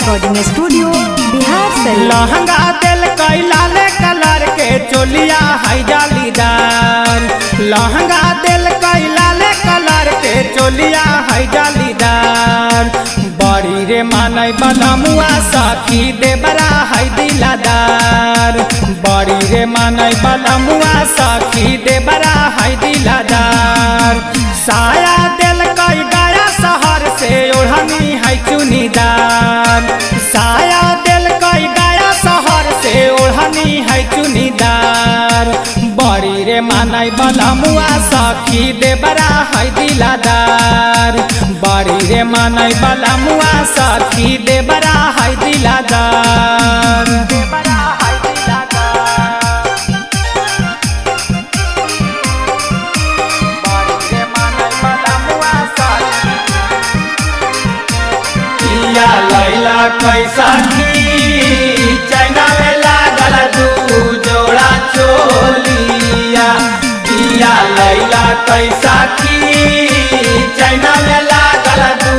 Recording studio Bihar से। लहंगा दिल कई लाले कलर के चोलिया है जालीदार। लहंगा दिल कई लाले कलर के चोलिया है जालीदार। बड़ी रे मानई बलमुआ सखी देवरा है दिलादार। बड़ी रे मानई बलमुआ सखी देवरा है दिलादार। साया दिल कई गया शहर से ओढ़नी है चुनीदार। साया दिल कई गया शहर से ओढ़नी है चुनीदार। बड़ी रे मानई बलमुआ सखी देवरा है दिलादार। बड़ी रे मानई बलमुआ सखी देवरा है दिलादार। लैला कैसा की चाइना में लागल दू जोड़ा चोलिया। पिया लैला कैसा की चाइना में लागल दू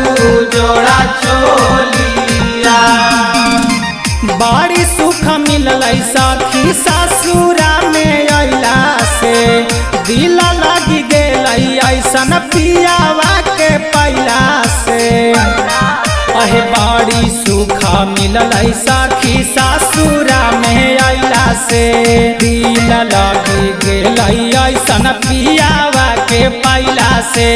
जोड़ा चोलिया। बड़ी सुख मिलल सखी ससुरा में अइला से। दिल लगी गेल ऐसन पियावा के पैला से। अहे बड़ी सुख मिलल सखी ससुरा में अइला से। दिल लगी गेल ऐसन पियावा के पैला से।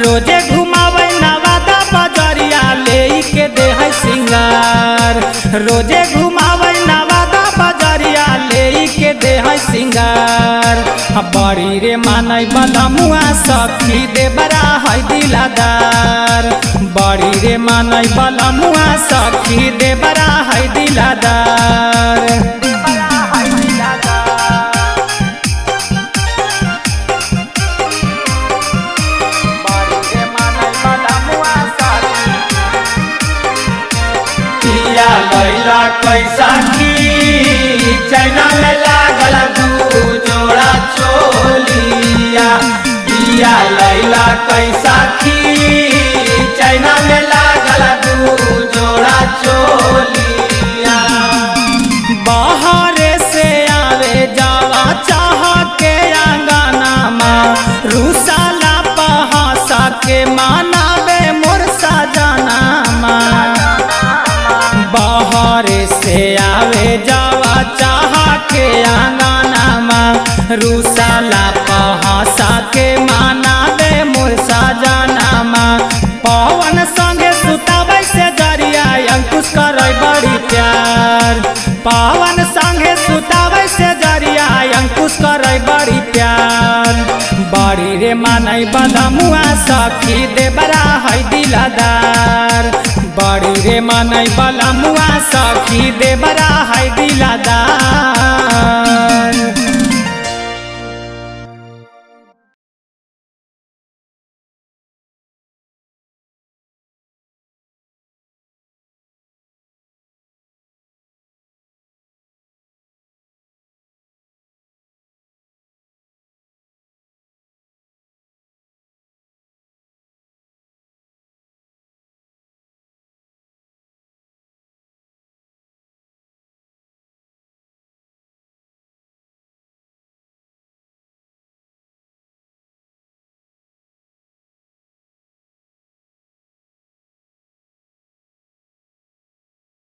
रोजे घुमावे नवादा बजरिया ले के दे है सिंगार। रोजे घुमावे नवादा बजरिया ले के दे है सिंगार। बड़ी रे मानई बलमुआ सखी देवरा है दिलादार। बड़ी रे मानई बलमुआ सखी देवरा है दिलादार। पिया लैला कैसा की चाइना में लागल दू जोड़ा चोलिया। पिया लैला कैसा की चाइना में लागल दू जोड़ा चोलिया। बाहर से आवे जावा चाह के आंगना माँ। रूसाला पहासा के मानावे मोर सजना माँ। बाहर से आवे जावा चाह के आंगना माँ। रूसाला पहासा के मानावे मोर सजना माँ। पवन संगे सुतावे से जरिया अंकुश करे बड़ी प्यार। पवन संगे सुतावे से जरिया अंकुश करे बड़ी प्यार। बड़ी रे मानई बलमुआ सखी देवरा है दिलादार। बड़ी रे मानई बलमुआ सखी देवरा है दिलादार।